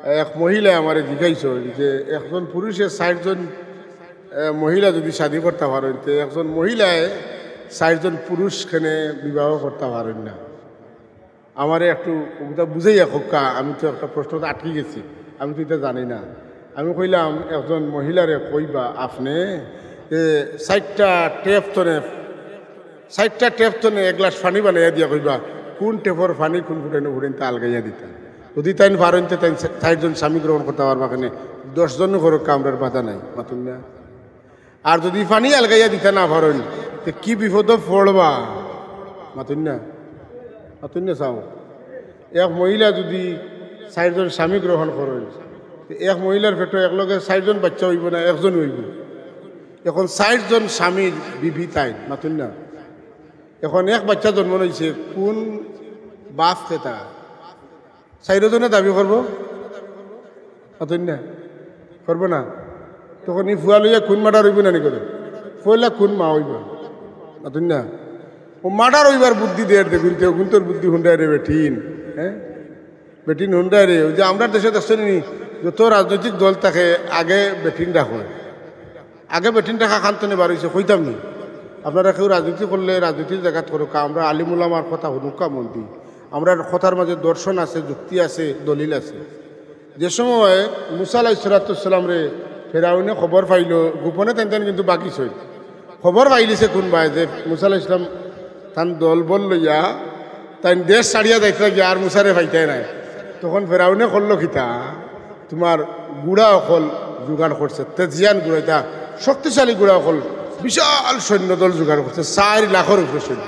এক মহিলা আমার জিজ্ঞাইছ যে একজন পুরুষে 60 জন মহিলা যদি শাদি করতে পারেন তো একজন মহিলায় 60 জন পুরুষখানে বিবাহ করতে পারেন না। আমারে একটু বুঝাইয়া খোকা, আমি তো একটা প্রশ্ন আটকে গেছি, আমি তো এটা জানি না। আমি কইলাম একজন মহিলারে কইবা আপনি 60টা টেপ তনে 1 গ্লাস পানি বানাইয়া দিয়া কইবা কোন টেপর পানি কোন ফুটানো ফুটেন তা আলগাইয়া দিতা। যদি তাই পারেন তো তাই 60 জন স্বামী গ্রহণ করতে পারবা, এখানে 10 জন করো কামরার বাধা নাই মাতুন না। আর যদি পানি আলগাইয়া দিতে না পারেন তো কি বিপদ পড়বা মাতুন না চাও। এক মহিলা যদি 60 জন স্বামী গ্রহণ করেন এক মহিলার পেটে একলগে 60 জন বাচ্চা হইব না, একজন হইব। এখন 60 জন স্বামীর বিবি তাই মাতুন না। এখন এক বাচ্চা জন্ম হয়েছে, কোন বাপ খেতা 4 জনে দাবি করবো মাতুন না, করবো না। তখন ই ফুয়া লইয়া কোন মার্ডার হইব না নি করে ফুয়ালা কোন মা হইব মাতুন না। ও মার্ডার হইবার বুদ্ধি দেয় দেখুন তো, কোন তোর বুদ্ধি হুন্ডায় রে বেঠিন, হ্যাঁ বেটিন হুন্ডায় রে। ওই যে আমরা দেশে দেখছেন নি যত রাজনৈতিক দল থাকে আগে বেটিন রাখো, আগে বেটিন রাখা খান্তনে বার হয়েছে কইতাম নি। আপনারা কেউ রাজনীতি করলে রাজনীতির জায়গা করুকা, আমরা আলিমুলামার কথা শুনুকা মন্দি, আমরা কথার মাঝে দর্শন আছে, যুক্তি আছে, দলিল আছে। যে সময় মুসা আলাইহিস সালাম রে ফেরাউনে খবর পাইল গোপনে তেন কিন্তু বাকি ছই খবর পাইলিছে কোনবাই যে মুসা আলাইহিস সালাম তান দল বল লইয়া তাই দেশ ছাড়িয়া যাইতে গিয়া আর মুসারে পাইতে নাই। তখন ফেরাউনে করলো খিতা তোমার গুড়া অকল জোগাড় করছে, তেজিয়ান গুড়াইতা শক্তিশালী গুড়া অকল বিশাল সৈন্যদল জোগাড় করছে, 4 লাখের উপরে সৈন্য।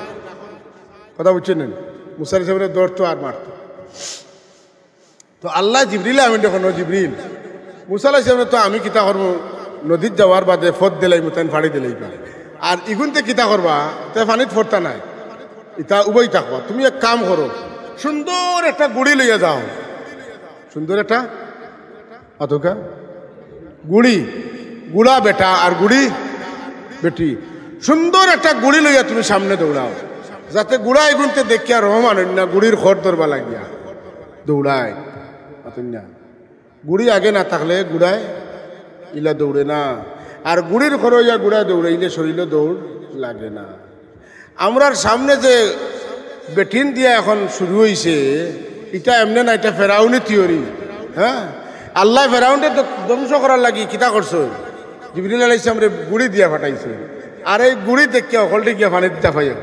কথা বুঝছেন মুসা আলাইহিস সালামের দৌড় তো আর মারত। তো আল্লাহ জিবরিল আমি দেখো জিবরিল মুসা আলাইহিস সালামের তো আমি কিতা করবো নদীর যাওয়ার বাদে ফত দিলাই মতান ফাড়ি দিলাই পারে, আর ইগুনতে কিতা করবা তে পানিত ফরতা নাই, ইটা উবই থাকবা। তুমি এক কাম করো, সুন্দর একটা গুড়ি লইয়া যাও, সুন্দর একটা অতকা গুড়া বেটা আর গুড়ি বেটি, সুন্দর একটা গুড়ি লইয়া তুমি সামনে দৌড়াও, যাতে গুড়া এগুনতে দেখিয়া রহমান না গুড়ির খড় ধরবা লাগিয়া দৌড়ায় না। গুড়ি আগে না থাকলে গুড়ায় ইলা দৌড়ে না, আর গুড়ির খড় ইয়া গুড়ায় দৌড়াইলে শরীরে দৌড় লাগে না। আমরার সামনে যে বেটিন দিয়া এখন শুরু হয়েছে এটা এমনি না, এটা ফেরাউনি থিওরি। হ্যাঁ, আল্লাহ ফেরাউনকে ধ্বংস করার লাগি কিতা করছো, জিবরিল আলাইহিস সালামরে গুড়ি দিয়া ফাটাইছে, আর এই গুড়ি দেখিয়া অকলটি গিয়া পানি দিতে পাইয়া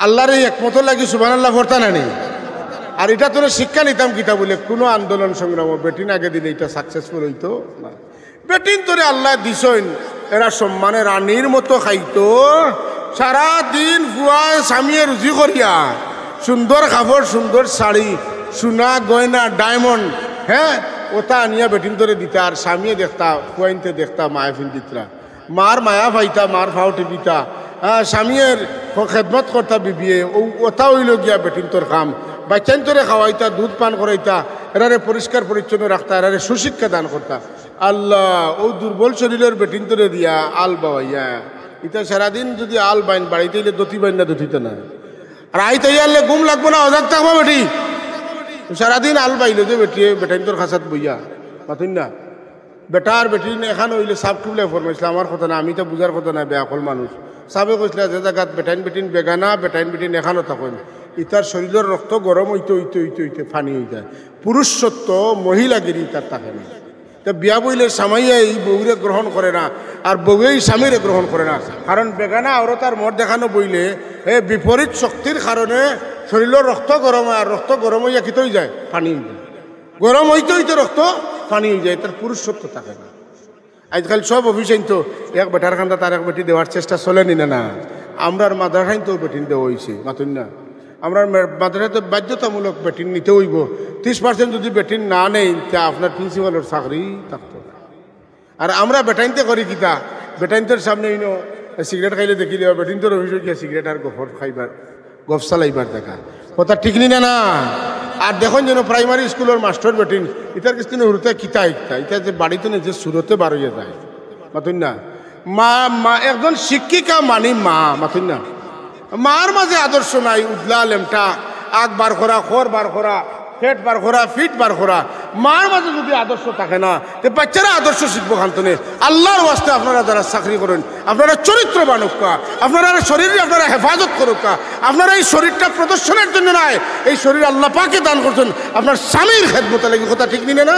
আল্লাহর এই একমত লাগি সুবহানাল্লাহ পড়তা না নেই। আর এটা তোর শিক্ষা নিতাম কিতা বলে কোনো আন্দোলন সংগ্রাম বেটিন আগে দিলে এটা সাকসেসফুল হইতো না। বেটিন তোরে আল্লাহ দিছইন, এরা সম্মানে রানীর মতো খাইতো, সারাদিন ফুয়ায় স্বামীয়ে রুজি করিয়া সুন্দর কাপড়, সুন্দর শাড়ি, সোনা গয়না ডায়মন্ড, হ্যাঁ ওটা আনিয়া বেটিন তোরে দিতা, আর স্বামীয়ে দেখতা ফুয়াইনতে দেখতা মায়া ফিন্দিতরা, মার মায়া পাইতা, মার ফাও টিপিতা, স্বামীর খেদমত করতা বিবিয়ে, ওটা হইল গিয়া বেটিন তোর কাম। বাচ্চান তোরে খাওয়াইতা, দুধ পান করাইতা, এরারে পরিষ্কার পরিচ্ছন্ন রাখতা, এরারে সুশিক্ষা দান করতা। আল্লাহ ও দুর্বল শরীরের বেটিন তোরে দিয়া আল বাবাইয়া, এটা সারাদিন যদি আল বাইন বাড়িতে এলে দতি বাইন না দতিতে না, আর আইতে আনলে ঘুম লাগবো না, অজাক থাকবো বেটি, সারাদিন আল বাইল যে বেটিয়ে বেটাইন তোর খাসাত বইয়া পাতুন না। বেটার বেটিন এখান হইলে সাপ টুবলে ফরমাইছিল, আমার কথা না, আমি তো বুঝার কথা না, বেয়াকল মানুষ সাবে কইছিল যে জায়গাত বেটাইন বেটিন বেগানা, বেটাইন বেটিন এখানও থাকেন, ইতার শরীরের রক্ত গরম হইতে হইতে হইতে হইতে ফানি হয়ে যায়, পুরুষত্ব মহিলাগিরি তার থাকে না। তো বিয়া বইলে স্বামীয়ে এই বউরে গ্রহণ করে না, আর বউয়েই স্বামীরে গ্রহণ করে না, কারণ বেগানা আওরতার মদ দেখানো বইলে বিপরীত শক্তির কারণে শরীরের রক্ত গরম হয়, আর রক্ত গরম হইয়া কিতে হয়ে যায় পানি হয়ে যায়, গরম হইতে হইতে রক্ত পানি হয়ে যায়, তার পুরুষত্ব থাকে না। আজকাল সব অফিসে তো এক বেটার খান্দা তার এক বেটি দেওয়ার চেষ্টা চলেনি না, আমরার মাদ্রাসায় তো বেটিন দেওয়া হয়েছে মাতুন না। আমরা মাদ্রাসাতে বাধ্যতামূলক বেটিন নিতে হইব, 30% যদি বেটিন না নেই তা আপনার প্রিন্সিপালের চাকরি থাকতো না। আর আমরা বেটাইনতে করি কিতা, বেটাইনতের সামনে ইনো সিগারেট খাইলে দেখিলে বেটিন তোর অফিসে গিয়ে সিগারেট আর গফর খাইবার গফ চালাইবার দেখা কথা ঠিক নি না। আর দেখুন যেন প্রাইমারি স্কুলের মাস্টার বেটিন ইটার কিছু হুরুতে কিতা ইটা ইটা যে বাড়িতে যে সুরতে বার হইয়া যায় মাতুন না। মা একজন শিক্ষিকা মানি মা মাতুন না, মার মাঝে আদর্শ নাই, উজলা লেমটা আগ বার করা, খর বার করা, পেট বার করা ফিট বার করা মার মাঝে যদি আদর্শ থাকে না তো বাচ্চারা আদর্শ শিখবো খান্তনে আল্লাহর ওয়াস্তে আপনারা যারা চাকরি করেন আপনারা চরিত্রবান হোকা আপনারা শরীরে আপনারা হেফাজত করুকা আপনারা এই শরীরটা প্রদর্শনের জন্য নয় এই শরীর আল্লাহ পাকে দান করছেন আপনার স্বামীর খেদমতে লাগে কথা ঠিক নিনে না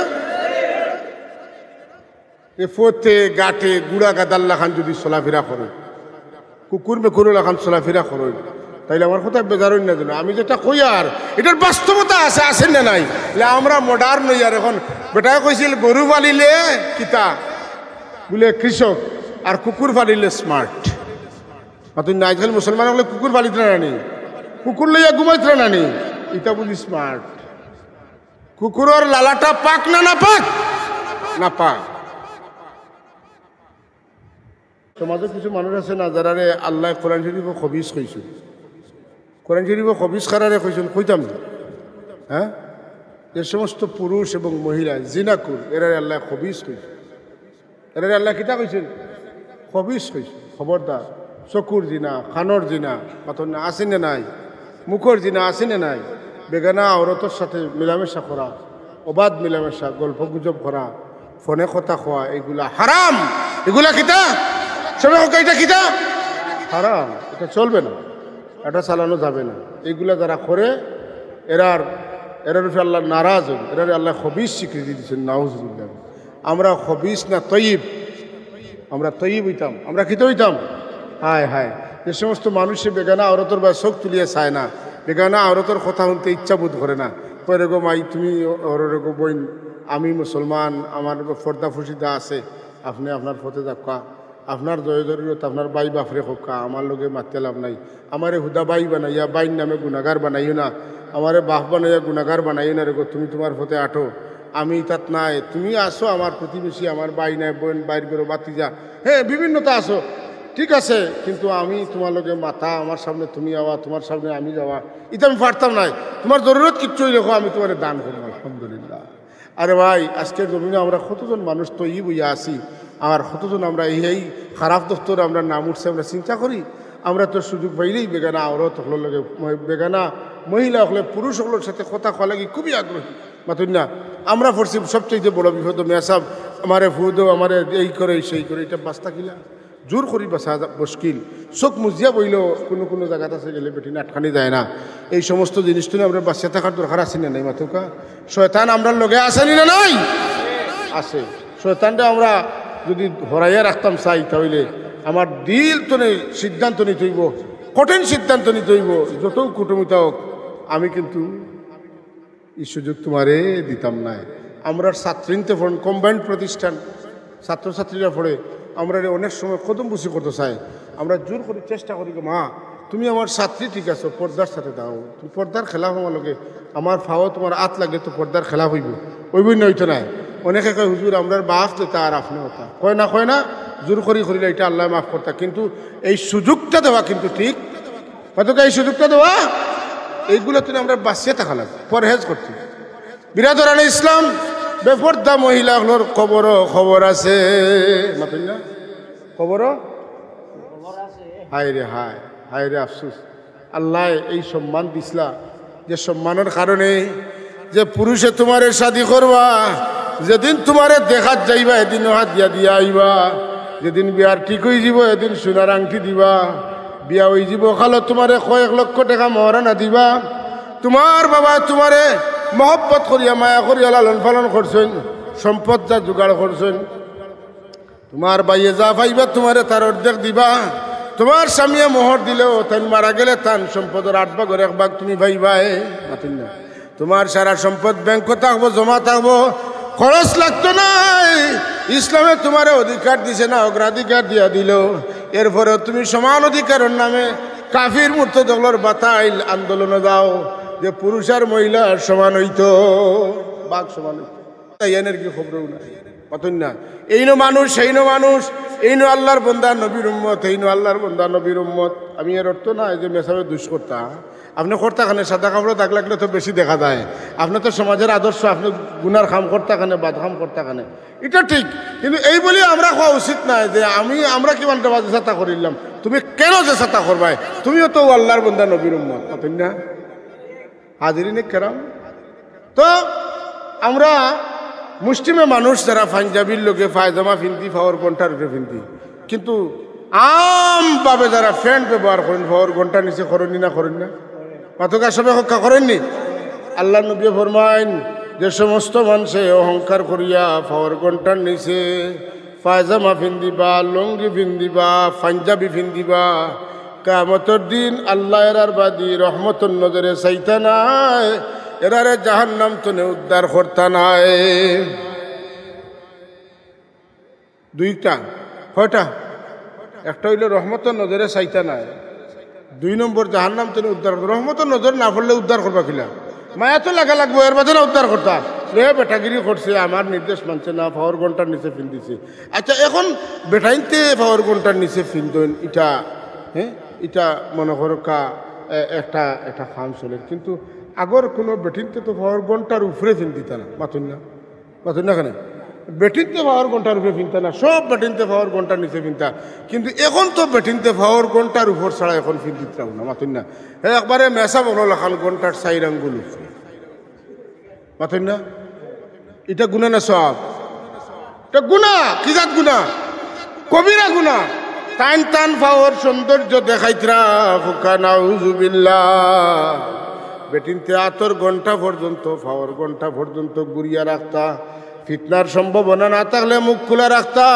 এ ফোতে গাটে গুড়া গাদাল্লা খান যদি চলাফেরা করেন কুকুর মেকুরুল্লা খান চলাফেরা করেন তাইলে আমার কথা বেজারই না জানো আমি যেটা কই আর এটার বাস্তবতা আছে আছেন না নাই আমরা মডার্ন নই আর এখন বেটায় কইছিল গরু পালিলে কিতা বলে কৃষক আর কুকুর পালিলে স্মার্ট তুই না আজকাল মুসলমান হলে কুকুর পালিতে নানি কুকুর লইয়া ঘুমাইতে নানি এটা বুঝি স্মার্ট কুকুরের লালাটা পাক না পাক না পাক সমাজে কিছু মানুষ আছে না যারা আল্লাহ কোরআন শরীফ খবিজ কইছিল কোরআন শরীফ খবিজ কারারে কইছিল কইতাম না হ্যাঁ যে সমস্ত পুরুষ এবং মহিলা জিনাকুর এরারে আল্লাহ খবিজ কইছিল এরারে আল্লাহ কিতা কইছিল খবিজ কইছিল খবরদার চকুর জিনা খানোর জিনা মাতন না আসে না নাই মুখর জিনা আসে না নাই বেগানা আওরতর সাথে মিলামেশা করা অবাধ মিলামেশা গল্প গুজব করা ফোনে কথা খোয়া এগুলা হারাম এগুলা কিতা সবাই এটা কিতা হারাম এটা চলবে না এটা চালানো যাবে না এইগুলা যারা করে এরার উপরে আল্লাহ নারাজ হন এরারে আল্লাহ খবিজ স্বীকৃতি দিচ্ছেন নাউজুবিল্লাহ আমরা খবিজ না তৈব আমরা তৈব হইতাম আমরা কিতে হইতাম হায় হায় যে সমস্ত মানুষে বেগানা আওরতর বা চোখ তুলিয়ে চায় না বেগানা আওরতর কথা শুনতে ইচ্ছা বোধ করে না পরে গো মাই তুমি ওরগো বইন আমি মুসলমান আমার ফর্দা ফুসিদা আছে আপনি আপনার পথে যাকা আপনার জয় জরুরত আপনার বাই বাফরে হোকা আমার লোকে মারতে লাভ নাই আমারে হুদা বাই বানাইয়া বাইর নামে গুণাগার বানাইও না আমারে বাপ বানাইয়া গুণাগার বানাইও না রেগো তুমি তোমার পথে আঠো আমি তাত নাই তুমি আসো আমার প্রতিবেশী আমার বাই নাই বোন বাইর করে বাতি যা হ্যাঁ বিভিন্নতা আসো ঠিক আছে কিন্তু আমি তোমার লোকে মাথা আমার সামনে তুমি যাওয়া তোমার সামনে আমি যাওয়া এটা আমি পারতাম নাই তোমার জরুরত কিচ্ছুই রেখো আমি তোমার দান করবো আলহামদুলিল্লাহ আরে ভাই আজকের জমিনে আমরা কতজন মানুষ তো বইয়া আসি আর কতজন আমরা এই খারাপ দফতর আমরা নাম উঠছে আমরা চিন্তা করি আমরা তো সুযোগ পাইলেই বেগানা আওরত হকলের লগে বেগানা মহিলা হকলে পুরুষ হকলের সাথে কথা কওয়া লাগি খুবই আগ্রহী মাতুন না আমরা পড়ছি সবচেয়ে বড় বিপদ মেসাব আমারে ফুদ আমারে এই করে সেই করে এটা বাস্তা কিলা জোর করি বাসা মুশকিল চোখ মুজিয়া বইলেও কোনো কোনো জায়গাতে আছে গেলে বেটি আটখানি যায় না এই সমস্ত জিনিসটা আমরা বাঁচিয়ে থাকার দরকার আছে না নাই মাতুকা শয়তান আমরা লগে আসেনি না নাই আছে শয়তানটা আমরা যদি হরাইয়া রাখতাম চাই তাহলে আমার দিল তো সিদ্ধান্ত নিতে হইব কঠিন সিদ্ধান্ত নিতে হইব যত কুটুমিতা হোক আমি কিন্তু এই সুযোগ তোমারে দিতাম না আমরা ছাত্রীতে পড়েন কম্বাইন্ড প্রতিষ্ঠান ছাত্রছাত্রীরা পড়ে আমরা অনেক সময় কদম বুঝি করতে চাই আমরা জোর করে চেষ্টা করি মা তুমি আমার ছাত্রী ঠিক আছে পর্দার সাথে দাও তুমি পর্দার খেলা হওয়ার লগে আমার ফাও তোমার আত লাগলে তো পর্দার খেলা হইব ওইবই নইতো নাই অনেকে কয় হুজুর আমরার বাস দিতা আর আপনি হতা কয় না জোর করিলে এটা আল্লাহ মাফ করতা কিন্তু এই সুযোগটা দেওয়া কিন্তু ঠিক হয়তো এই সুযোগটা দেওয়া এইগুলো তুমি আমরা বাঁচিয়ে থাকা লাগবে পরহেজ করতে বিরাদরানে ইসলাম বেপর্দা মহিলাগুলোর খবর আছে মাতুন না খবর হায় রে হায় রে আফসোস আল্লাহ এই সম্মান দিসলা যে সম্মানের কারণে যে পুরুষে তোমারে শাদি করবা যেদিন তোমারে দেখাত যাইবা এদিন হাত দিয়া আইবা যেদিন বিয়ার ঠিক হয়ে যাব এদিন সোনার আংটি দিবা বিয়া হয়ে যাব খালো তোমারে কয়েক লক্ষ টাকা মহারানা দিবা তোমার বাবা তোমারে মহব্বত করিয়া মায়া করিয়া লালন পালন করছেন সম্পদ যা জোগাড় করছেন তোমার বাইয়ে যা পাইবা তোমারে তার অর্ধেক দিবা তোমার স্বামীয়ে মোহর দিলেও তাই মারা গেলে তান সম্পদের 8 ভাগের 1 ভাগ তুমি পাইবাই মাতিন না তোমার সারা সম্পদ ব্যাংকে থাকবো জমা থাকবো খরচ লাগতো নাই ইসলামে তোমার অধিকার দিছে না অগ্রাধিকার দিয়া দিল এরপরেও তুমি সমান অধিকারের নামে কাফির মুর্তদগুলোর বাতাইল আন্দোলনে দাও যে পুরুষ আর মহিলার সমান হইতো বাঘ সমান হইতো এনের কি খবর নাই মাতুন না এইনো মানুষ সেইনো মানুষ এইনো আল্লাহর বন্দা নবীর উম্মত এইনো আল্লাহর বন্দা নবীর উম্মত আমি এর অর্থ না যে মেসাবে দুষ্কর্তা আপনি কর্তাখানে সাদা কাপড়ে দাগ লাগলে তো বেশি দেখা যায় আপনি তো সমাজের আদর্শ আপনি গুনার খাম কর্তাখানে বাদ খাম কর্তাখানে এটা ঠিক কিন্তু এই বলি আমরা হওয়া উচিত না যে আমরা কিমানটা বাজে চেষ্টা করিলাম তুমি কেন যে চেষ্টা করবাই তুমিও তো আল্লাহর বন্দা নবীর উম্মত মাতুন না হাজিরিনে কেরাম তো আমরা মুসলিমে মানুষ যারা পাঞ্জাবির লোকে পায়জামা ফিন্দি ফাওয়ার ঘন্টার উপরে ফিন্দি, কিন্তু আমভাবে যারা ফ্যান্ট ব্যবহার করেন ফাওয়ার ঘন্টার নিচে করেননি না করেন না? মাতকা সবে হত্যা করেননি? আল্লাহ নবী ফরমাইন যে সমস্ত মানুষে অহংকার করিয়া ফাওয়ার ঘন্টার নিচে পায়জামা ফিন্দিবা, লুঙ্গি ফিন্দিবা, পাঞ্জাবি ফিন্দিবা, কিয়ামতের দিন আল্লাহ এরার বাদী রহমতের নজরে চাইতা নাই, এরারে জাহান্নাম তনে উদ্ধার করতা নাই। দুইটা কয়টা? একটা হইল রহমতের নজরে চাইতা নাই, 2 নম্বর জাহান্নাম তনে উদ্ধার। রহমতের নজর না পড়লে উদ্ধার করবা কিলা? মায়া তো লাগা লাগবো, এর মাঝে না উদ্ধার করতা। রে বেটাগিরি করছে, আমার নির্দেশ মানছে না, পাওয়ার ঘন্টার নিচে ফিন দিছে। আচ্ছা এখন বেটাইনতে পাওয়ার ঘন্টার নিচে ফিন দেন, এটা হ্যাঁ এটা মনে করো একটা একটা খাম চলে। কিন্তু আগর কোনো বেটিনতে তো পাওয়ার ঘন্টার উপরে ফিন দিত না, মাতুন না কেন? বেটিনতে পাওয়ার ঘন্টার উপরে ফিনতা না, সব বেটিনতে পাওয়ার ঘন্টার নিচে ফিনতা। কিন্তু এখন তো বেটিনতে পাওয়ার ঘন্টার উপর ছাড়া এখন ফিন দিতে না, মাতুন না। একবারে মেসা বলো লাখান ঘন্টার 4 আঙ্গুল উপরে, মাতুন না। এটা গুণা না সব? এটা গুণা। কি জাত গুণা? কবিরা গুণা। টান টান পাওয়ার সৌন্দর্য দেখাইতরা ফুকা নাউজুবিল্লাহ। বেটিনতে আতর ঘন্টা পর্যন্ত পাওয়ার ঘন্টা পর্যন্ত গুড়িয়া রাখতা। ফিতনার সম্ভাবনা না থাকলে মুখ খোলা রাখতা,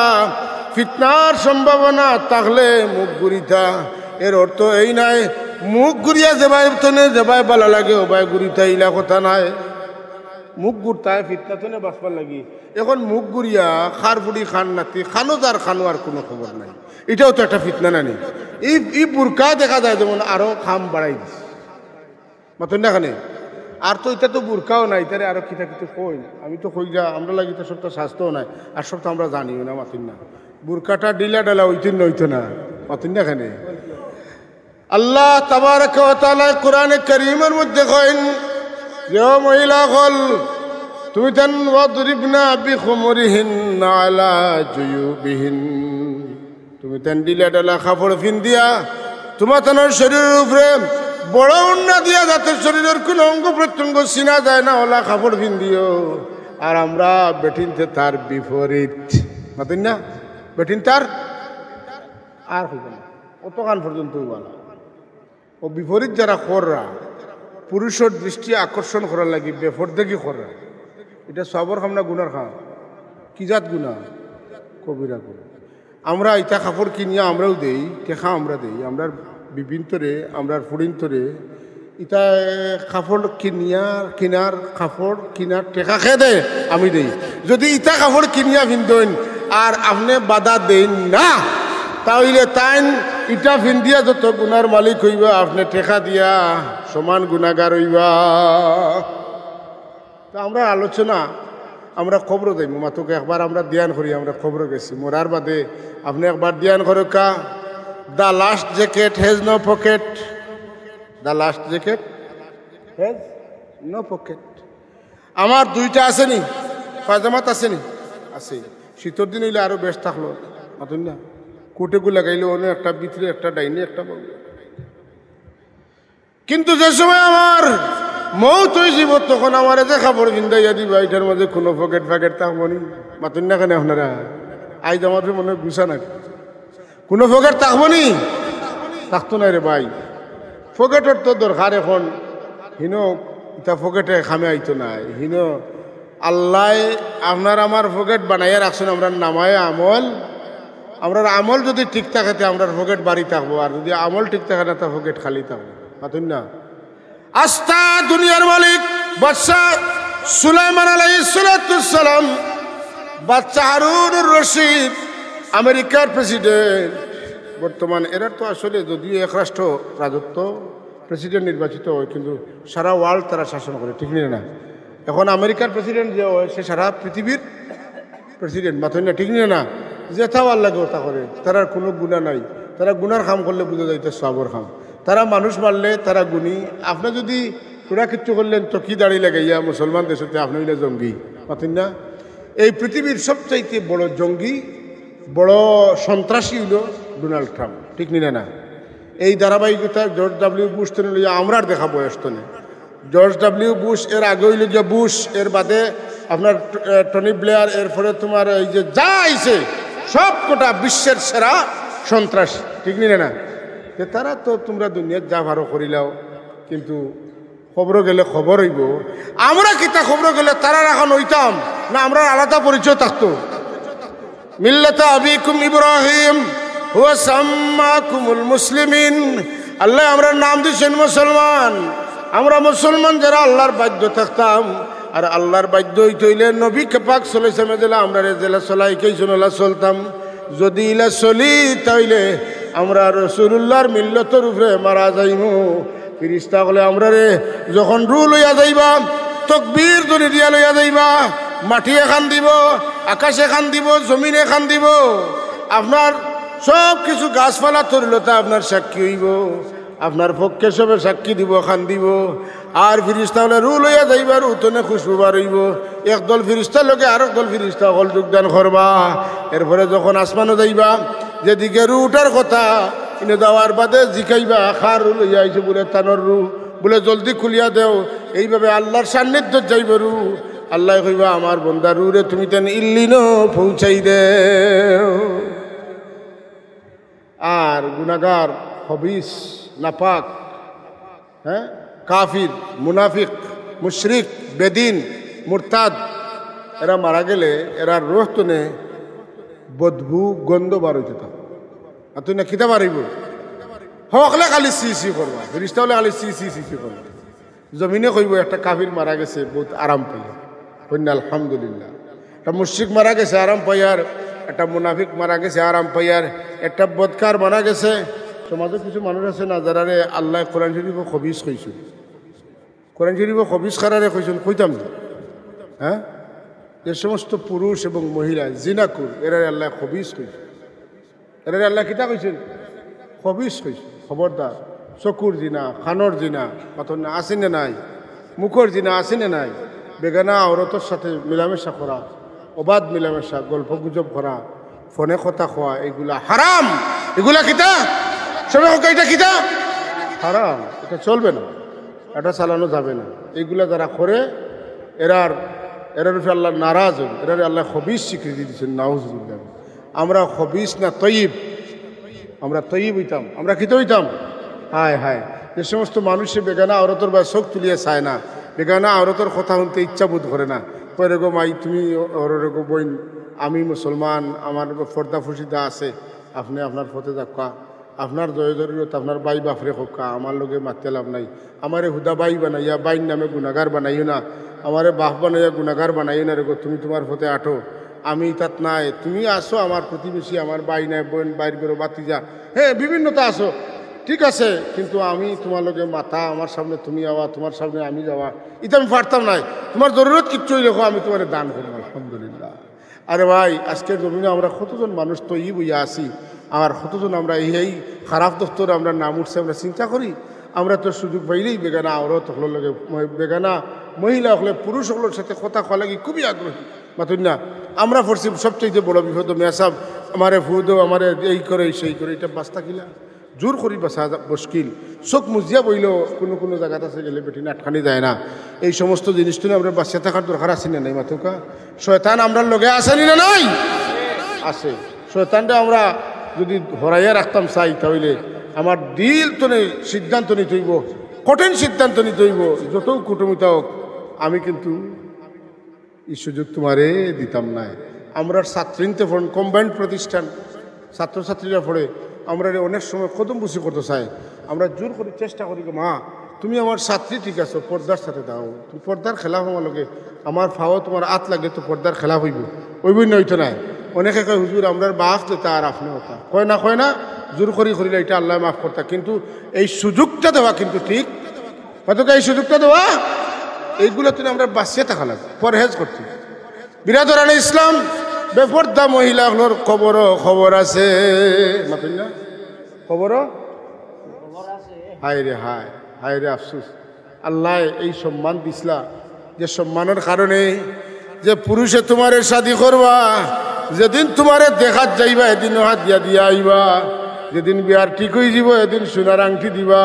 ফিতনার সম্ভাবনা থাকলে মুখ গুড়িতা। এর অর্থ এই নাই মুখ গুড়িয়া যেবাই তনে যেবাই ভালো লাগে ওবাই গুড়িতা, ইলা কথা নাই। মুখ গুড়তায় ফিতনা তনে বাঁচবার লাগি। এখন মুখ গুড়িয়া খার ফুড়ি খান নাতি খানো যার খানো আর কোনো খবর নাই, এটাও তো একটা ফিতনা নানি। এই বুরকা দেখা যায় যেমন আরো খাম বাড়াই দিছে, মাতন না খানে। আর তো এটা তো বুরকাও নাই, তারে আরো কিতা কিছু কই। আমি তো কই যা আমরা লাগি তো সবটা স্বাস্থ্যও নাই, আর সব তো আমরা জানিও না, মাতুন না। বুরকাটা ডিলা ডালা ওইতেন নইতো না, মাতুন না খানে। আল্লাহ তাবারক ওয়া তাআলা কোরআনে কারীমের মধ্যে কইন যে মহিলা হল তুমি তান ওয়াদরিবনা বিখুমরিহিন আলা জুয়ুবিহিন, তুমি তান ডিলা ডালা কাপড় ফিন দিয়া তোমার তানোর শরীরের উপরে বড় উন্না দিয়া যাতে শরীরের কোনো অঙ্গ প্রত্যঙ্গ চিনা যায় না ওলা কাপড় ফিন দিও। আর আমরা বেটিনতে তার বিপরীত, মাতুন না। বেটিন তার আর হইব না, অতখান পর্যন্ত বলা। ও বিপরীত যারা কররা পুরুষের দৃষ্টি আকর্ষণ করার লাগি বেফরদেগি কররা, এটা সবর খাম না গুনার খাম? কি জাত গুণা? কবিরা গুণা। আমরা ইটা কাপড় কিনিয়া আমরাও দেই, টেকা আমরা দেই, আমরা বিভিন্তরে আমরা ফুড়িন্তরে ইটা কাপড় কিনার কাপড় কিনার টেকা খেয়ে দেয় আমি দেই। যদি ইটা কাপড় কিনিয়া ফিনতেন আর আপনি বাধা দেন না, তাহলে তাইন ইটা ফিন্দিয়া যত গুনার মালিক হইবা, আপনি টেকা দিয়া সমান গুণাগার হইবা। তা আমরা আলোচনা আমরা খবর দেই মাতুকে একবার আমরা ধ্যান করি, আমরা খবর গেছি মরার বাদে আপনি একবার ধ্যান করো কা the last jacket has no pocket, the last jacket has no pocket. আমার 2টা আসেনি, পায়জামাত আসেনি, আছে। শীতের দিন হইলে আরো বেশ থাকলো, মাতুন না। কোটেগুলো লাগাইলে অন্য একটা ভিতরে একটা ডাইনি একটা বল। কিন্তু যে সময় আমার মৌত হয়েছিল তখন আমার যে কাপড় বিন্দাইয়া দিবা, এটার মধ্যে কোনো পকেট ফ্যাকেট থাকবো নি, মাতুন না কেন আপনারা? আইজ আমার মনে গুছা না, কোনো পকেট থাকবো নি, থাকতো না রে ভাই। পকেটের তো দরকার এখন, হিন ইটা পকেটে খামে আইতো নাই। হিন আল্লাহ আপনার আমার পকেট বানাইয়া রাখছেন, আমরা নামায় আমল। আমরা আমল যদি ঠিক থাকে আমরা পকেট বাড়ি থাকবো, আর যদি আমল ঠিক থাকে না তা পকেট খালি থাকবো, মাতুন না। আস্থা দুনিয়ার মালিক বাদশা সুলাইমান আলাইহিস সালাম, বাদশা হারুনুর রশিদ, আমেরিকার প্রেসিডেন্ট বর্তমান। এরা তো আসলে যদিও এক রাষ্ট্র রাজত্ব প্রেসিডেন্ট নির্বাচিত হয়, কিন্তু সারা ওয়ার্ল্ড তারা শাসন করে, ঠিক না? এখন আমেরিকার প্রেসিডেন্ট যে হয় সে সারা পৃথিবীর প্রেসিডেন্ট, মাথুন না, ঠিক না? যেথা ভাল লাগে ওটা করে, তার কোনো গুণা নাই। তারা গুনার কাম করলে বুঝা যাইতে সবর কাম। তারা মানুষ মারলে তারা গুণী। আপনি যদি তোরা কিচ্ছু করলেন তো কি দাঁড়িয়ে লাগাইয়া মুসলমান দেশতে আপনি হইলে জঙ্গি, মাথুন না। এই পৃথিবীর সবচাইতে বড় জঙ্গি, বড় সন্ত্রাসী হইল ডোনাল্ড ট্রাম্প, ঠিক না? এই ধারাবাহিকতা জর্জ ডাব্লিউ বুশ তো লইয়া আমরা দেখা বয়স তো নেই। জর্জ ডাব্লিউ বুশ, এর আগে হইল গিয়া বুশ, এর বাদে আপনার টনি ব্লেয়ার, এরপরে তোমার এই যে যা আইছে সব কটা বিশ্বের সেরা সন্ত্রাস, ঠিক নিলে না? তারা তো তোমরা দুনিয়ার যা ভালো করিলাও, কিন্তু খবর গেলে খবর হইব। আমরা কিতা খবর গেলে তারা এখন হইতাম না, আমরা আলাদা পরিচয় থাকতো। মিল্লাতা আবিকুম ইব্রাহিম হুয়া সাম্মাকুমুল মুসলিমিন, আল্লাহ আমরা নাম দিয়েছেন মুসলমান। আমরা মুসলমান যারা আল্লাহর বাধ্য থাকতাম, আর আল্লাহর বাধ্য হইলে নবী পাক চলেছে মেজেলা আমরা জেলা চলাই কে জনলা চলতাম। যদি ইলা চলি তাইলে আমরা রাসূলুল্লাহর মিল্লতের উপরে মারা যাইমু। ফিরিস্তা বলে আমরা রে যখন রু লইয়া যাইবা, তকবীর ধরে দিয়া লইয়া যাইবা, মাটি এখান দিব, আকাশ এখান দিব, জমিন এখান দিব, আপনার সব কিছু গাছপালা তরিলতা আপনার সাক্ষী হইব, আপনার পক্ষে সবে সাক্ষী দিব, খান দিব। আর ফিরিস্তা হলে রু লইয়া যাইবার উতনে খুশবু বার হইব। একদল ফিরিস্তার লোকে আর একদল ফিরিস্তা হল যোগদান করবা। এরপরে যখন আসমানো যাইবা, যেদিকে রু উঠার কথা ইনে যাওয়ার বাদে জিকাইবা, খার রু লইয়া আইছে বলে তানোর রু, বলে জলদি খুলিয়া দেও। এইভাবে আল্লাহর সান্নিধ্য যাইব রু। আল্লাহ কইবা আমার বন্দা রু রে তুমি তেন ইল্লিন পৌঁছাই দেও। আর গুনাহগার, খবিস, নাপাক, হ্যাঁ, কাফির, মুনাফিক, মুশরিক, বেদিন, মুরতাদ, এরা মারা গেলে এরা রোহ তনে বদবু গন্ধ বার হইতে থাক। আর তুই না খিতা মারিব হকলে খালি সি সি করবা, ফিরিস্তা হলে খালি সি সি সি সি করবা। জমিনে কইব একটা কাফির মারা গেছে বহুত আরাম পাইয়া, কন্যা আলহামদুলিল্লাহ। একটা মুশরিক মারা গেছে আরাম পাইয়ার, একটা মুনাফিক মারা গেছে আরাম পাইয়ার, একটা বদকার মারা গেছে। সমাজে কিছু মানুষ আছে না যারা আল্লাহ কোরআন শরীফ খবিস কইছিল, কোরআন শরীফ খবিস খারারে কইছিল, কইতাম না? হ্যাঁ, যে সমস্ত পুরুষ এবং মহিলা জিনাকুর এরা আল্লাহ খবিস কইছে, এরা আল্লাহ কিতা কইছেন? খবিস কইছে। খবরদার, চকুর জিনা, খানোর জিনা কত না আসেনে নাই, মুখর জিনা আসেনে নাই, বেগানা আওরতর সাথে মিলামেশা করা, অবাধ মিলামেশা, গল্প গুজব করা, ফোনে কথা খোয়া, এগুলা হারাম। এগুলা কিতা সবাই এটা কিতা হারাম, এটা চলবে না, এটা চালানো যাবে না। এইগুলা যারা করে এরার উপরে আল্লাহ নারাজ হন, এরার আল্লাহ খবিস স্বীকৃতি দিচ্ছেন। নাউজুবিল্লাহ। আমরা খবিস না তয়িব, আমরা তয়িব হইতাম, আমরা কিতা হইতাম? হায় হায়, যে সমস্ত মানুষে বেগানা আওরতর বা চোখ তুলিয়ে চায় না, বেগানা আওরতর কথা শুনতে ইচ্ছা বোধ করে না, কয় গো মাই তুমি ওরগো বইন, আমি মুসলমান, আমার ফর্দা ফুসিদা আছে, আপনি আপনার ফতে যাক্কা, আপনার জয় জরুরত আপনার বাই বাফরে হোকা, আমার লোকে মারতে লাভ নাই। আমারে হুদা বাই বানাইয়া, বাইর নামে গুণাগার বানাইও না, আমারে বাপ বানাইয়া গুণাগার বানাইও না। রেগো তুমি তোমার ফতে আঠো, আমি তাত নাই, তুমি আসো আমার প্রতিবেশী, আমার বাই নাই, বোন, বাইর করো, বাতিজা, হ্যাঁ বিভিন্নতা আসো, ঠিক আছে, কিন্তু আমি তোমার লোকে মাথা, আমার সামনে তুমি যাওয়া, তোমার সামনে আমি যাওয়া, এটা আমি পারতাম নাই। তোমার জরুরত কিচ্ছু রেখো, আমি তোমার দান করবো, আলহামদুলিল্লাহ। আরে ভাই, আজকের জমিনে আমরা কতজন মানুষ তো ই বইয়া আসি, আর কতজন আমরা এই খারাপ দপ্তরে আমরা নাম উঠছে, আমরা চিন্তা করি। আমরা তো সুযোগ পাইলেই বেগানা আওরত হলোর লগে, বেগানা মহিলা হলে পুরুষ হলোর সাথে কথা কওয়া লাগি খুবই আগ্রহী, মাতুন না? আমরা পড়ছি সবচেয়ে বড় বিপদ মেসাব, আমারে ফুদো, আমারে এই করে সেই করে, এটা বাস্তা কিলা জোর করি বাসা মুশকিল। চোখ মুজিয়া বইলেও কোনো কোনো জায়গাতে আছে গেলে বেটি আটখানি যায় না। এই সমস্ত জিনিসটা আমরা বাঁচিয়ে থাকার দরকার আছে না নাই মাতুকা? শয়তান আমরার লগে আসেনি না? নাই আছে। শয়তানটা আমরা যদি হরাইয়া রাখতাম চাই, তাহলে আমার দিল তো নেই, সিদ্ধান্ত নিতে হইব, কঠিন সিদ্ধান্ত নিতে হইব, যত কুটুমিতা হোক, আমি কিন্তু এই সুযোগ তোমারে দিতাম না। আমরা ছাত্রীতে পড়েন, কম্বাইন্ড প্রতিষ্ঠান, ছাত্রছাত্রীরা পড়ে, আমরা অনেক সময় কদম বুঝি করতে চাই, আমরা জোর করে চেষ্টা করি, মা তুমি আমার ছাত্রী, ঠিক আছে, পর্দার সাথে দাও, তুমি পর্দার খেলাফ আমার লগে, আমার ফাও তোমার আত লাগে তো পর্দার খেলাফ হইব, ওইবই নইতো নাই। অনেকে কয় হুজুর আমরা বাফ দিতে, আর আপনি হতা কয় না, জোর করি করিলে এটা আল্লাহ মাফ করতা, কিন্তু এই সুযোগটা দেওয়া কিন্তু ঠিক, হয়তো এই সুযোগটা দেওয়া, এইগুলো তুমি আমরা বাঁচিয়ে থাকা লাগবে, পরহেজ করতে। বিরাদরানে ইসলাম, বেপর্দা মহিলাগুলোর খবর আছে, মাতুন না? খবরও হায় রে হায়, হায় রে আফসুস। আল্লাহ এই সম্মান দিসলা, যে সম্মানের কারণে যে পুরুষে তোমারে শাদি করবা, যেদিন তোমারে দেখাত যাইবা এদিন হাত দিয়া দিয়া আইবা, যেদিন বিয়ার ঠিক হয়ে যাব এদিন সোনার আংটি দিবা,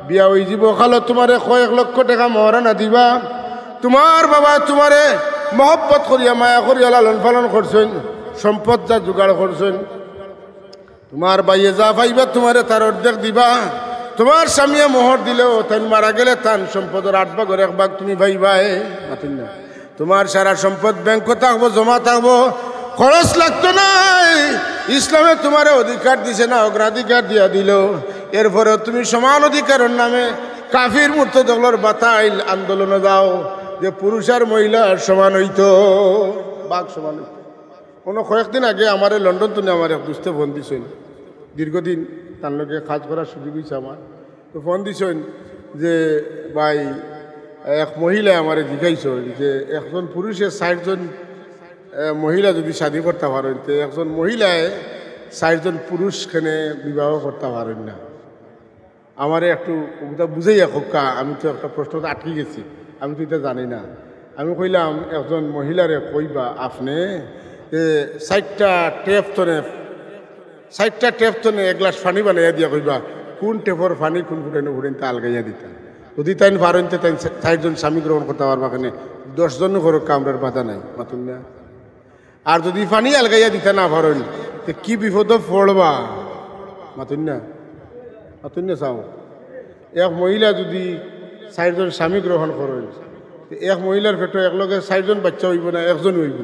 বিয়া হয়ে যাব খালো তোমারে কয়েক লক্ষ টাকা মহারানা দিবা তোমার বাবা তোমারে মহব্বত করিয়া মায়া করিয়া লালন পালন করছেন সম্পদ যা জোগাড় করছেন তোমার বাইয়ে যা পাইবা তোমারে তার অর্ধেক দিবা তোমার স্বামীয়ে মোহর দিলেও তাই মারা গেলে তান সম্পদের 8 ভাগের 1 ভাগ তুমি পাইবা মাতিন না তোমার সারা সম্পদ ব্যাংক থাকবো জমা থাকবো খরচ লাগতো না ইসলামে তোমার অধিকার দিছে না অগ্রাধিকার দিয়া দিল এরপরে তুমি সমান অধিকারের নামে কাফির মুর্তদগুলোর বাতাইল আন্দোলনে যাও যে পুরুষ আর মহিলার সমান হইতো বাঘ সমান হইতো কোনো কয়েকদিন আগে আমার লন্ডন তুমি আমার এক দুস্থে ফোন দিছেন দীর্ঘদিন তার লোকে কাজ করার সুযোগ হয়েছে আমার তো ফোন দিছেন যে ভাই এক মহিলা আমার জিজ্ঞাইছ যে একজন পুরুষে 60 জন মহিলা যদি শাদী করতে পারেন তো একজন মহিলায় 60 জন পুরুষখানে বিবাহ করতে পারেন না আমারে একটু ওটা বুঝাইয়া খোকা আমি তো একটা প্রশ্ন আটকে গেছি আমি তো এটা জানি না আমি কইলাম একজন মহিলারে কইবা আপনি যে 60টা টেপ তনে 1 গ্লাস পানি বানাইয়া দিয়া কইবা কোন টেপর পানি কোন ফুটানো ফুটেন তা আলগাইয়া দিতাম যদি তাই পারেন তো তাই 60 জন স্বামী গ্রহণ করতে পারবা কেনে 10 জন করো কামরার বাধা নাই মাতুন না আর যদি পানি আলগাইয়া দিতে না পারেন তো কি বিপদ পড়বা মাতুন না চাও এক মহিলা যদি 60 জন স্বামী গ্রহণ করেন এক মহিলার পেটে একলগে 60 জন বাচ্চা হইব না একজন হইব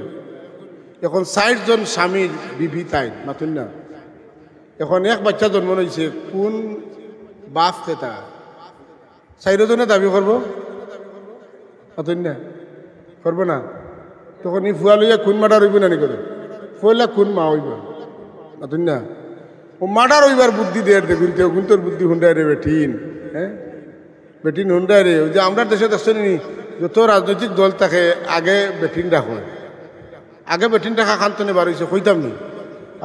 এখন 60 জন স্বামীর বিবি তাই মাতুন না এখন এক বাচ্চা জন্ম হয়েছে কোন বাপ তা 4 জনে দাবি করব মাতুন না করবো না তখন ই ফুয়া লইয়া কোন মার্ডার হইব না নি করে ফুয়ালা কোন মা হইব মাতুন না ও মার্ডার হইবার বুদ্ধি দেয়ার দেখুন কেউ গুন্তর বুদ্ধি হুন্ডায় রে বেটিন হ্যাঁ বেটিন হুন্ডায় রে ওই যে আমরা দেশে দেখছেন যত রাজনৈতিক দল থাকে আগে বেটিন রাখো আগে বেটিন রাখা খান্তনে বার হয়েছে কইতাম নি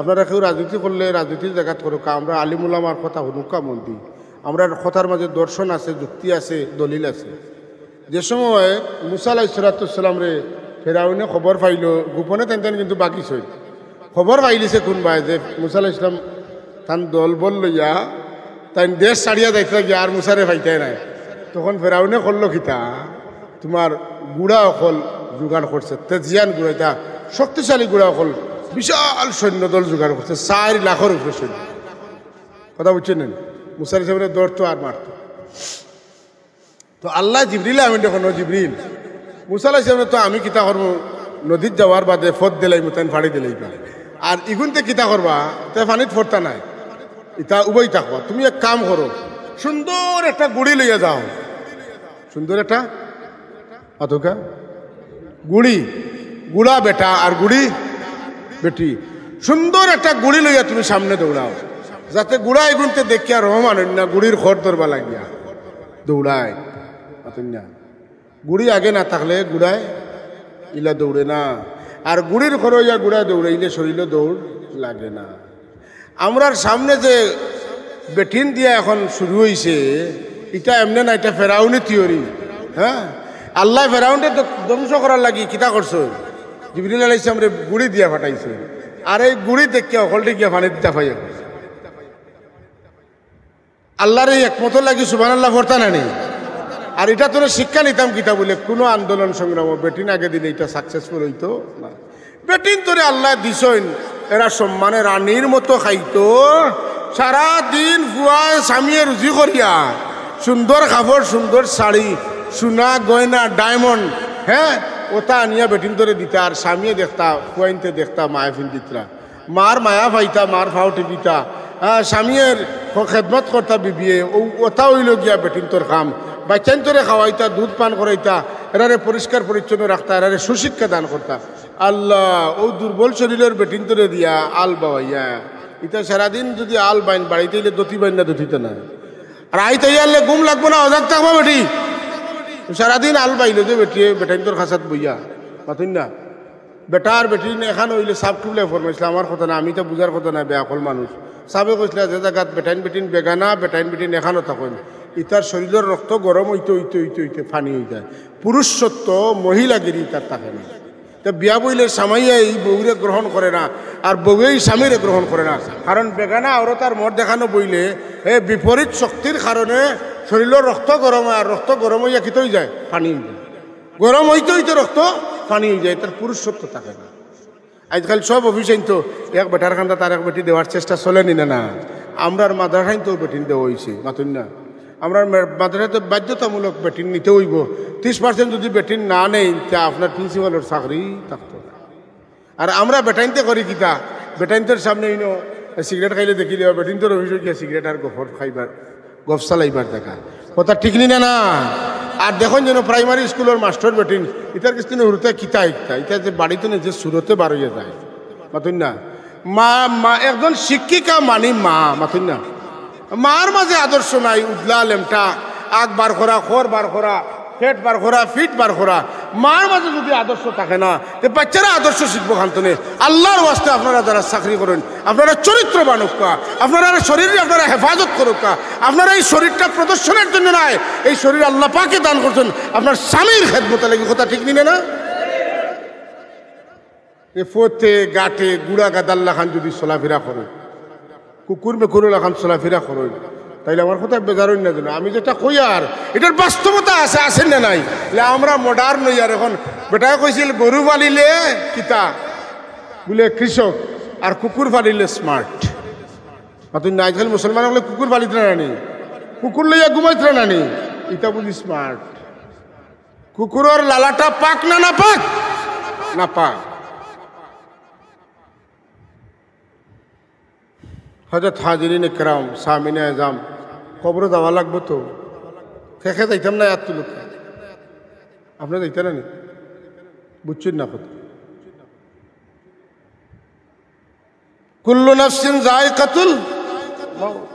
আপনারা কেউ রাজনীতি করলে রাজনীতির জায়গাত করুক আমরা আলিমুলামার কথা হুনুকা মন্দি আমরা কথার মাঝে দর্শন আছে যুক্তি আছে দলিল আছে যে সময় মুসা আলাইহিস সালাম রে ফেরাউনে খবর পাইল গোপনে তেন কিন্তু বাকি ছয় খবর পাইলিছে কোনবাই যে মুসা আলাইহিস সালাম তান দল বল লইয়া তাই দেশ ছাড়িয়া যাইতে গিয়া আর মুসারে পাইতে নাই তখন ফেরাউনে করলো খিতা তোমার গুড়া অকল জোগাড় করছে তেজিয়ান গুড়াইতা শক্তিশালী গুড়া অকল বিশাল সৈন্যদল জোগাড় করছে 4 লাখের উপরে সৈন্য কথা বুঝছেন মুসা আলাইহিস সালামের দৌড়তো আর মারতো তো আল্লাহ জিবরিল আমিন দেখুন জিবরিল মুসা আলাইহিস সালাম তো আমি কিতা করবো নদীত যাওয়ার বাদে ফত দিলাই মতান ফাড়ি দিলাই পারে আর ইগুনতে কিতা করবা তাই পানিত ফরতা নাই ইটা উবই থাকবা তুমি এক কাম করো সুন্দর একটা গুড়ি লইয়া যাও সুন্দর একটা অতকা গুড়া বেটা আর গুড়ি বেটি সুন্দর একটা গুড়ি লইয়া তুমি সামনে দৌড়াও যাতে গুড়া এগুনতে দেখিয়া রহমান না গুড়ির খর ধরবা লাগিয়া দৌড়ায় না গুড়ি আগে না থাকলে গুড়ায় ইলা দৌড়ে না আর গুড়ির খর ইয়া গুড়ায় দৌড়াইলে শরীরে দৌড় লাগে না আমরার সামনে যে বেটিন দিয়া এখন শুরু হয়েছে এটা এমনি না এটা ফেরাউনি থিওরি হ্যাঁ আল্লাহ ফেরাউনকে ধ্বংস করার লাগি কিতা করছো জিবরিল আলাইহিস সালাম রে গুড়ি দিয়া ফাটাইছে আর এই গুড়ি দেখিয়া অকলটি গিয়া পানি দিতে পাইয়া আল্লাহর এই একমত লাগি সুবহানাল্লাহ পড়তা না নি আর এটা তোর শিক্ষা নিতাম কিতা বলে কোনো আন্দোলন সংগ্রাম বেটিন আগে দিলে এটা সাকসেসফুল হইতো না বেটিন তোরে আল্লাহ দিছইন এরা সম্মানে রানীর মতো খাইতো সারাদিন ফুয়ায় স্বামীয়ে রুজি করিয়া সুন্দর কাপড় সুন্দর শাড়ি সোনা গয়না ডায়মন্ড হ্যাঁ ওটা আনিয়া বেটিন ধরে দিতা আর স্বামীয়ে দেখতা ফুয়াইনতে দেখতা মায়া ফিন্দিতরা মার মায়া পাইতা মার ফাও টিপিতা হ্যাঁ স্বামীর খেদমত করতা বিবিয়ে ওটা হইল গিয়া বেটিন তোর কাম বাচ্চান তোরে খাওয়াইতা দুধ পান করাইতা এরারে পরিষ্কার পরিচ্ছন্ন রাখতা এরারে সুশিক্ষা দান করতা আল্লাহ ও দুর্বল শরীরের বেটিন তোরে দিয়া আল বাবাইয়া এটা সারাদিন যদি আল বাইন বাড়িতে এলে দতি বাইন না দতিতে না আর আইতে আনলে ঘুম লাগবো না অজাক থাকবো বেটি সারাদিন আল বাইলে যে বেটিয়ে বেটাইন তোর খাসাত বইয়া পাতুন না বেটার বেটি এখান হইলে সাপ টুবলে ফরমাইছিল আমার কথা না আমি তো বুঝার কথা না বেয়াকল মানুষ সাবে কইছিল যে জায়গাত বেটাইন বেটিন বেগানা বেটাইন বেটিন এখানো থাকেন ইতার শরীরের রক্ত গরম হইতে হইতে হইতে হইতে ফানি হয়ে যায় পুরুষ সত্য মহিলাগিরি তার থাকে না তো বিয়া বইলে স্বামীয়ে এই বউরে গ্রহণ করে না আর বউয়েই স্বামীরে গ্রহণ করে না কারণ বেগানা আওরতার মদ দেখানো বইলে বিপরীত শক্তির কারণে শরীরের রক্ত গরম হয়, আর রক্ত গরম হইয়া কিতে হয়ে যায়, পানি হয়ে যায়। গরম হইতে হইতে রক্ত পানি হয়ে যায়, তার পুরুষত্ব থাকে না। আজকাল সব অফিসে তো এক বেটার খান্দা তার এক বেটি দেওয়ার চেষ্টা চলেনি না। আমরার মাদ্রাসায় তো বেটিন দেওয়া হয়েছে, মাতুন না। আমরা মাদ্রাসাতে বাধ্যতামূলক বেটিন নিতে হইব। 30% যদি বেটিন না নেই তা আপনার প্রিন্সিপালের চাকরি থাকতো না। আর আমরা বেটাইনতে করি কিতা, বেটাইনতের সামনে ইনো সিগারেট খাইলে দেখিলে বেটিনতের অফিসে গিয়ে সিগারেট আর গফর খাইবার গফ চালাইবার দেখা কথা ঠিক নি না। আর দেখুন যেন প্রাইমারি স্কুলের মাস্টার বেটিন ইতার কিছু হুরতে কিতা ইতা ইতা যে বাড়িতে যে সুরতে বার হইয়া যায়, মাতুন না। মা একজন শিক্ষিকা মানি মা, মাতুন না। মার মাঝে আদর্শ নাই, উদলা লেমটা আগ বার করা, খর বার করা, ফেট বার করা, ফিট বার করা। মার মাঝে যদি আদর্শ থাকে না, বাচ্চারা আদর্শ শিখবো খান্তনে। আল্লাহর ওয়াস্তে আপনারা যারা চাকরি করেন, আপনারা চরিত্রবান হোকা, আপনারা শরীরে আপনারা হেফাজত করুকা। আপনারা এই শরীরটা প্রদর্শনের জন্য নয়, এই শরীর আল্লাহ পাকে দান করছেন আপনার স্বামীর খেদমত লাগে, কথা ঠিক নিনে না। এ ফোতে গাটে গুড়া গাদাল্লা খান যদি চলাফেরা করেন, কুকুর মেকুরুল্লা খান চলাফেরা করেন, তাইলে আমার কথা বেজার না যেন আমি যেটা কই আর এটার বাস্তবতা আছে, আসেন না নাই। আমরা মডার্ন হই আর এখন বেটায় কইছিল গরু পালিলে কিতা বলে কৃষক, আর কুকুর পালিলে স্মার্ট। মাতুন না আজকাল মুসলমান বলে কুকুর পালিত নানি, কুকুর লইয়া ঘুমাইত নানি, এটা বুঝি স্মার্ট। কুকুরের লালাটা পাক না না পাক না পাক। হজরত হাজিরিন ইকরাম, সামিনে আজম, কবর যাওয়া লাগবো তো, খেখে যাইতাম না এত লোক, আপনার যাইতে না নি, বুঝছেন না কথা। কুল্লু নাফসিন যায়কাতুল মাউত।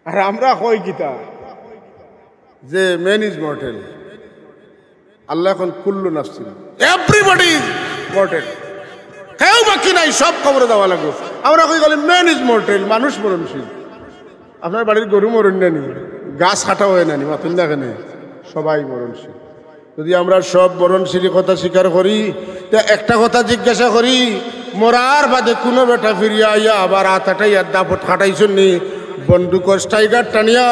আর আমরা কই গীতা যে ম্যান ইজ মর্টেল, আল্লাহ এখন কুল্লু নাফসিন, এভরিবডি ইজ মর্টেল, কেউ বাকি নাই, সব খবরে দেওয়া লাগবে। আমরা কই গেলে ম্যান ইজ মর্টেল, মানুষ মরণশীল। আপনার বাড়ির গরু মরণ নানি, গাছ কাটা হয় নানি, মাতুন দেখেনি, সবাই মরণশীল। যদি আমরা সব মরণশীল কথা স্বীকার করি, তা একটা কথা জিজ্ঞাসা করি, মরার বাদে কোনো বেটা ফিরিয়া আইয়া আবার হাতাটাই আর দাপট খাটাইছেন নি, বন্দুকর স্টাইগার টানিয়া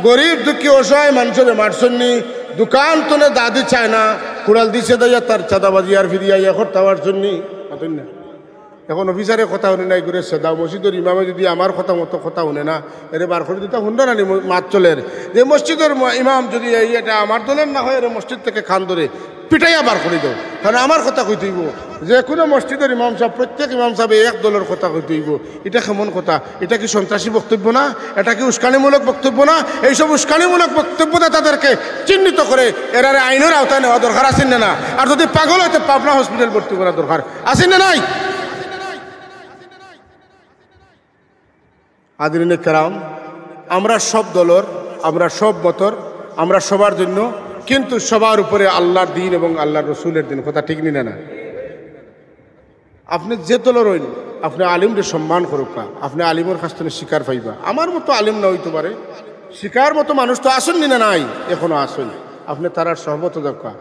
গরিব দুঃখী অসহায় মানুষের মারছেন নি, দোকান তোনে দাদি চায় না, কুড়াল দিছে দাইয়া তার চাঁদাবাজি আর ফিরিয়া আইয়া করতে পারছেন নি, মাতুন না। এখন অফিসারে কথা শুনে নাই করে সেদাও, মসজিদের ইমামে যদি আমার কথা মতো কথা শুনে না, এরে বার করে দিতে শুনবে না নি মাত চলের, যে মসজিদের ইমাম যদি এটা আমার দলের না হয়, এর মসজিদ থেকে খান ধরে পিটাইয়া বার করে দেব। কারণ আমার কথা কই তুইব, যে কোনো মসজিদের ইমাম সাহেব, প্রত্যেক ইমাম সাহেব এক দলের কথা কই তুইব, এটা কেমন কথা? এটা কি সন্ত্রাসী বক্তব্য না? এটা কি উস্কানিমূলক বক্তব্য না? এইসব উস্কানিমূলক বক্তব্যটা তাদেরকে চিহ্নিত করে এরারে আইনের আওতায় নেওয়া দরকার, আছেন না? আর যদি পাগল হইতে পাবনা হসপিটাল ভর্তি করা দরকার, আছেন না নাই? হাজিরিন কেরাম, আমরা সব দলর, আমরা সব মতর, আমরা সবার জন্য, কিন্তু সবার উপরে আল্লাহর দিন এবং আল্লাহর রসুলের দিন, কথা ঠিক নি না? আপনি যে দলর হইন, আপনি আলিমরে সম্মান করুকা, আপনি আলিমের কাছ থেকে শিকার পাইবা। আমার মতো আলিম না হইতে পারে, শিকার মতো মানুষ তো আসেন নি না নাই, এখনো আসেন। আপনি তারার সহমত দরকার।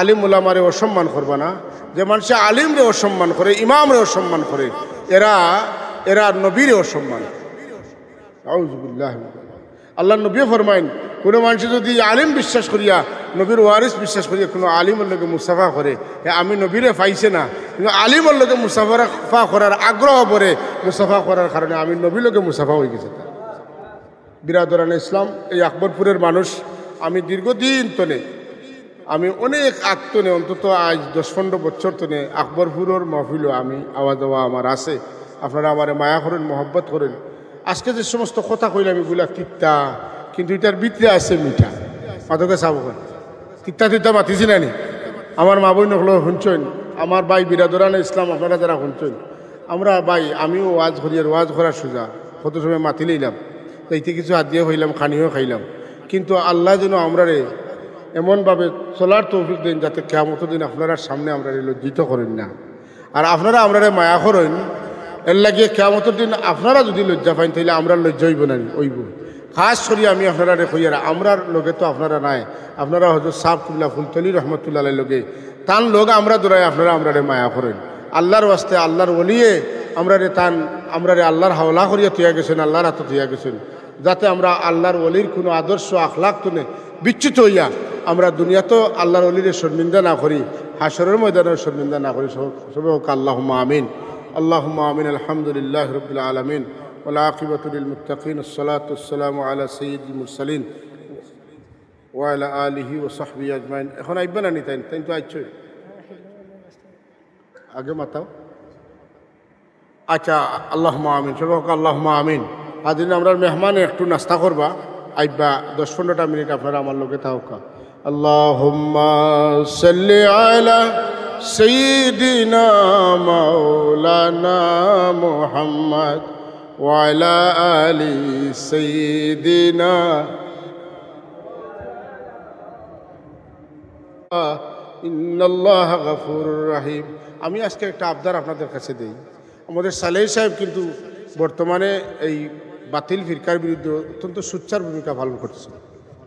আলিম ওলামারে অসম্মান করবা না। যে মানুষ আলিমরে অসম্মান করে, ইমামরে অসম্মান করে, এরা নবীরে অসম্মান। আল্লাহ নবী ফরমাইন, কোনো মানুষ যদি আলিম বিশ্বাস করিয়া, নবীর ওয়ারিস বিশ্বাস করিয়া কোনো আলিমের লোকে মুসাফা করে, আমি নবীরে পাইছে না, কিন্তু আলিমের লোকে মুসাফা করার আগ্রহ পরে মুসাফা করার কারণে আমি নবীর লোকে মুসাফা হয়ে গেছে। বিরাদরান ইসলাম, এই আকবরপুরের মানুষ, আমি দীর্ঘদিন তনে, আমি অনেক আগতনে, অন্তত আজ 10-15 বছর তনে আকবরপুরের মহফিলও আমি আওয়াজ দেওয়া আমার আছে। আপনারা আমার মায়া করেন, মহব্বত করেন। আজকে যে সমস্ত কথা কইলাম এগুলা তিত্তা, কিন্তু এটার ভিতরে আছে মিঠা। মাদকে চাব তিত্তা তিত্তা মাতিছি নানি, আমার মা বই নকল শুনছেন, আমার ভাই বিরাদরান ইসলাম আপনারা যারা শুনছেন, আমরা ভাই আমিও ওয়াজ করি, আর ওয়াজ করার সোজা কত সময় মাতি লইলাম, এইতে কিছু হাত দিয়ে হইলাম, খানিও খাইলাম, কিন্তু আল্লাহ যেন আমরারে এমনভাবে চলার তৌফিক দেন যাতে কিয়ামতের দিন আপনারা সামনে আমরা লজ্জিত করেন না। আর আপনারা আমরারে মায়া করেন, এর লাগিয়ে কিয়ামতের দিন আপনারা যদি লজ্জা পাইন, তাইলে আমরা লজ্জা হইব না, হইব। খাস করি আমি আপনারা কইয়ারা, আমরার লোকে তো আপনারা নাই, আপনারা হজরত সাহেব কুবলা ফুলতলি রহমতুল্লাহ লোকে তান লোক আমরা দৌড়াই, আপনারা আমরারে মায়া করেন। আল্লাহর ওয়াস্তে, আল্লাহর ওলিয়ে আমরারে তান, আমরারে আল্লাহর হাওলা করিয়া তুইয়া গেছেন, আল্লাহর হাতে তুইয়া গেছেন। যাতে আমরা আল্লাহর ওলির কোনো আদর্শ আখলাক তুলে বিচ্যুত হইয়া আমরা দুনিয়াতেও আল্লাহর ওলির শর্মিন্দা না করি, হাসরের ময়দানের শর্মিন্দা না করি। সবে হোক আল্লাহুম্মা আমিন। আল্লাহুম্মা আমিন। আলহামদুলিল্লাহি রাব্বিল আলামিন ওয়াল আকিবাতু লিল মুত্তাকিন। আসসালাতু ওয়াসসালামু আলা সাইয়্যিদিল মুরসালিন ওয়া আলা আলিহি ওয়া সাহবিহি আজমাইন। এখন আইবা না নি তাই তো আইছই আগে মাতাও। আচ্ছা, আল্লাহুম্মা আমিন। সবে হোক আল্লাহুম্মা আমিন। আদিন আমরা মেহমান একটু নাস্তা করবা, আইবা 10-15টা মিনিট আপনারা আমার লগে থাকা। আল্লাহুম্মা সাল্লি আলা সাইয়্যিদিনা মাওলানা মুহাম্মদ ওয়া আলা আলি সাইয়্যিদিনা ইন্নাল্লাহা গফুরুর রহিম। আমি আজকে একটা আবদার আপনাদের কাছে দেই। আমাদের সালেহ সাহেব কিন্তু বর্তমানে এই বাতিল ফিরকার বিরুদ্ধে অত্যন্ত সোচ্চার ভূমিকা পালন করছে।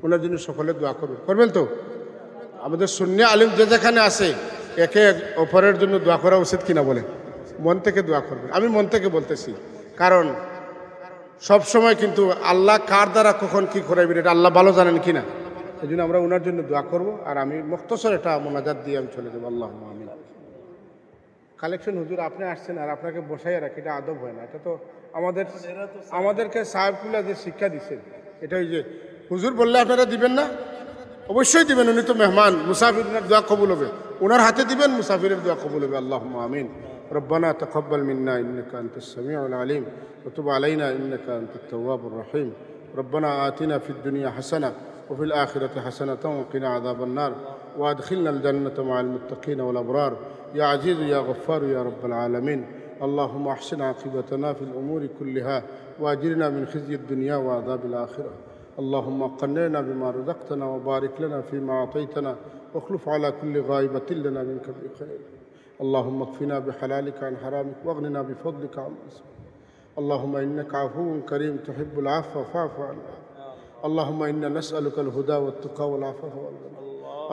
ওনার জন্য সকলে দোয়া করবেন তো। আমাদের সুন্নি আলিম যে যেখানে আছে একে অপরের জন্য দোয়া করা উচিত কিনা বলে মন থেকে দোয়া করবেন। আমি মন থেকে বলতেছি, কারণ সব সময় কিন্তু আল্লাহ কার দ্বারা কখন কি করাইবেন এটা আল্লাহ ভালো জানেন কিনা। এই জন্য আমরা ওনার জন্য দোয়া করব। আর আমি মুখতসর এটা মোনাজাত দিয়ে আমি চলে যাবো। আল্লাহুম্মা আমিন। কালেকশন হুজুর আপনি আসছেন আর আপনাকে বসাইয়া রাখি, এটা আদব হয় না। এটা তো আমাদেরকে সাহেবকুল্লা যে শিক্ষা দিচ্ছেন, এটা ওই যে হুজুর বললে আপনারা দিবেন না, অবশ্যই দিবেন। উনি তো মেহমান, মুসাফিরের দোয়া কবুল হবে, ওনার হাতে দিবেন, মুসাফিরের দোয়া কবুল হবে। আল্লাহুম্মা আমিন। ربنا تقبل منا إنك أنت السميع العليم وتب علينا إنك أنت التواب الرحيم. ربنا آتنا في الدنيا حسنة وفي الآخرة حسنة وقنا عذاب النار وأدخلنا الجنة مع المتقين والأبرار يا عزيز يا غفار يا رب العالمين. اللهم أحسن عاقبتنا في الأمور كلها وأجرنا من خزي الدنيا وعذاب الآخرة. اللهم قنعنا بما رزقتنا وبارك لنا فيما أعطيتنا واخلف على كل غائبة لنا منك بخير. اللهم اكفنا بحلالك عن حرامك واغننا بفضلك عن اسمك. اللهم إنك عفو كريم تحب العفو فاعف عنا. اللهم إنا نسألك الهدى والتقى والعفاف والغنى.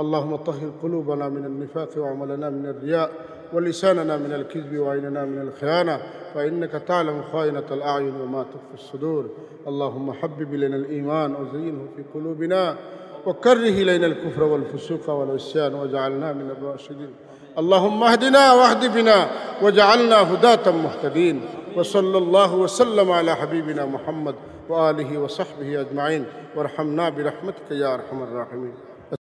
اللهم طهر قلوبنا من النفاق وعملنا من الرياء ولساننا من الكذب وعيننا من الخيانة فإنك تعلم خائنة الأعين وما تخفي الصدور. اللهم حبب إلينا الإيمان وزينه في قلوبنا وكره إلينا الكفر والفسوق والعصيان واجعلنا من الراشدين. اللهم اهدنا واهد بنا واجعلنا هداة مهتدين. وصلى الله وسلم على حبيبنا محمد وآله وصحبه أجمعين وارحمنا برحمتك يا أرحم الراحمين.